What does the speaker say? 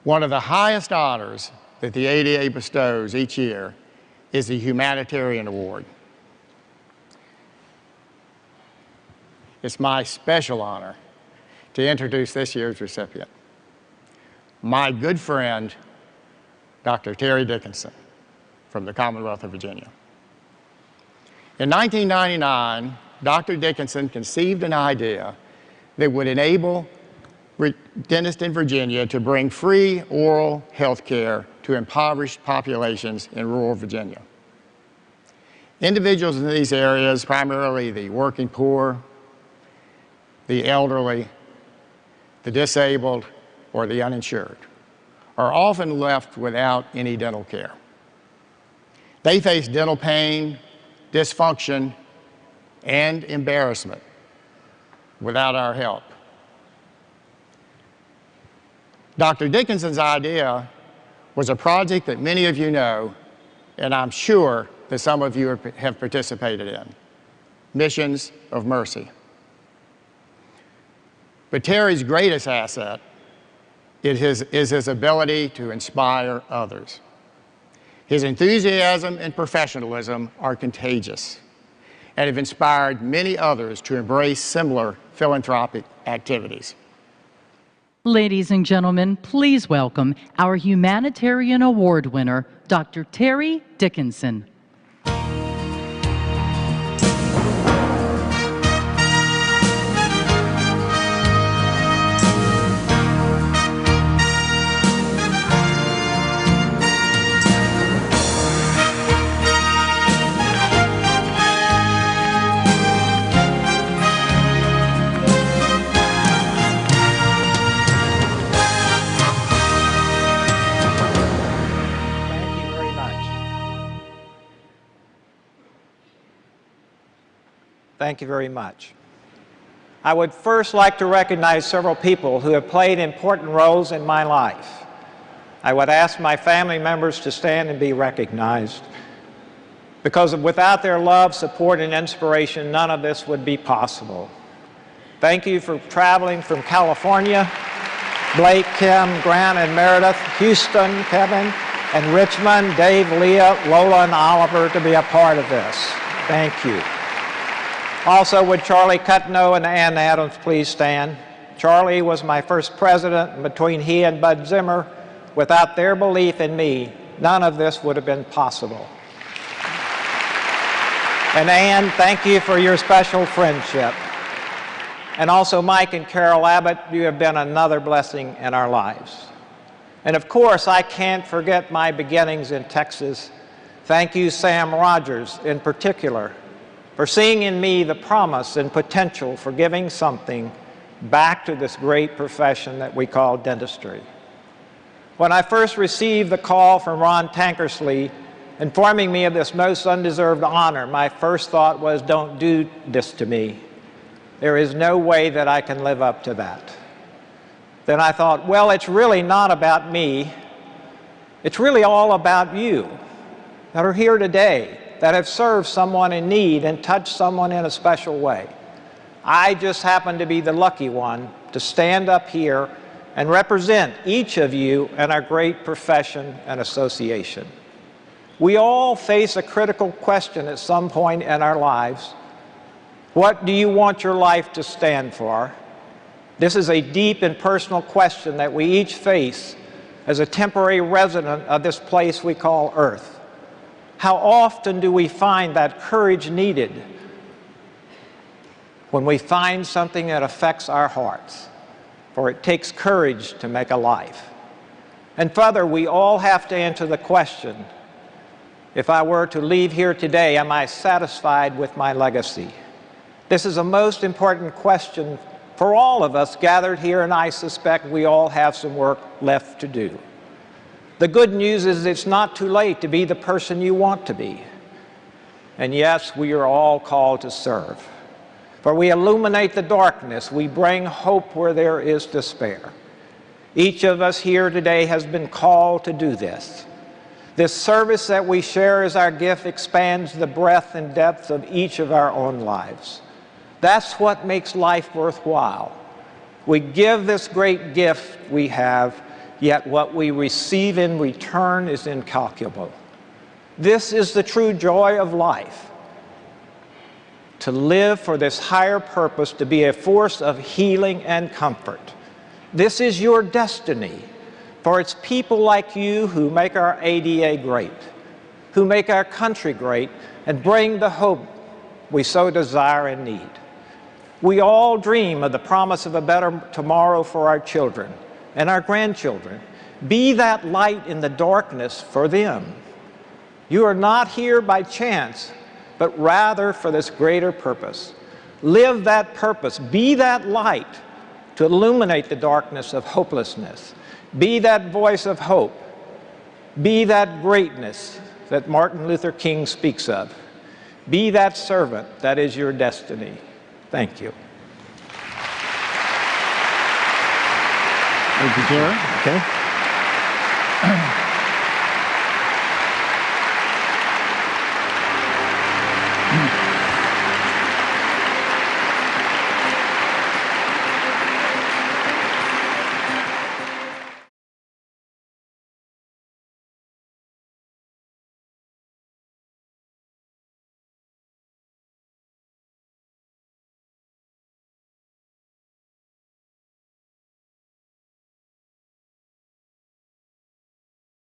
One of the highest honors that the ADA bestows each year is the Humanitarian Award. It's my special honor to introduce this year's recipient, my good friend, Dr. Terry Dickinson from the Commonwealth of Virginia. In 1999, Dr. Dickinson conceived an idea that would enable dentists in Virginia to bring free oral health care to impoverished populations in rural Virginia. Individuals in these areas, primarily the working poor, the elderly, the disabled, or the uninsured, are often left without any dental care. They face dental pain, dysfunction, and embarrassment without our help. Dr. Dickinson's idea was a project that many of you know, and I'm sure that some of you have participated in, Missions of Mercy. But Terry's greatest asset is his ability to inspire others. His enthusiasm and professionalism are contagious and have inspired many others to embrace similar philanthropic activities. Ladies and gentlemen, please welcome our Humanitarian Award winner, Dr. Terry Dickinson. Thank you very much. I would first like to recognize several people who have played important roles in my life. I would ask my family members to stand and be recognized, because without their love, support, and inspiration, none of this would be possible. Thank you for traveling from California, Blake, Kim, Grant, and Meredith, Houston, Kevin, and Richmond, Dave, Leah, Lola, and Oliver to be a part of this. Thank you. Also, would Charlie Cutno and Ann Adams please stand? Charlie was my first president, and between he and Bud Zimmer, without their belief in me, none of this would have been possible. And Ann, thank you for your special friendship. And also Mike and Carol Abbott, you have been another blessing in our lives. And of course, I can't forget my beginnings in Texas. Thank you, Sam Rogers, in particular, for seeing in me the promise and potential for giving something back to this great profession that we call dentistry. When I first received the call from Ron Tankersley informing me of this most undeserved honor, my first thought was, don't do this to me. There is no way that I can live up to that. Then I thought, well, it's really not about me. It's really all about you that are here today, that have served someone in need and touched someone in a special way. I just happen to be the lucky one to stand up here and represent each of you in our great profession and association. We all face a critical question at some point in our lives. What do you want your life to stand for? This is a deep and personal question that we each face as a temporary resident of this place we call Earth. How often do we find that courage needed when we find something that affects our hearts? For it takes courage to make a life. And further, we all have to answer the question, if I were to leave here today, am I satisfied with my legacy? This is a most important question for all of us gathered here, and I suspect we all have some work left to do. The good news is it's not too late to be the person you want to be. And yes, we are all called to serve. For we illuminate the darkness. We bring hope where there is despair. Each of us here today has been called to do this. This service that we share as our gift expands the breadth and depth of each of our own lives. That's what makes life worthwhile. We give this great gift we have, yet what we receive in return is incalculable. This is the true joy of life, to live for this higher purpose, to be a force of healing and comfort. This is your destiny, for it's people like you who make our ADA great, who make our country great, and bring the hope we so desire and need. We all dream of the promise of a better tomorrow for our children and our grandchildren. Be that light in the darkness for them. You are not here by chance, but rather for this greater purpose. Live that purpose. Be that light to illuminate the darkness of hopelessness. Be that voice of hope. Be that greatness that Martin Luther King speaks of. Be that servant that is your destiny. Thank you. Thank you, Terry. Okay.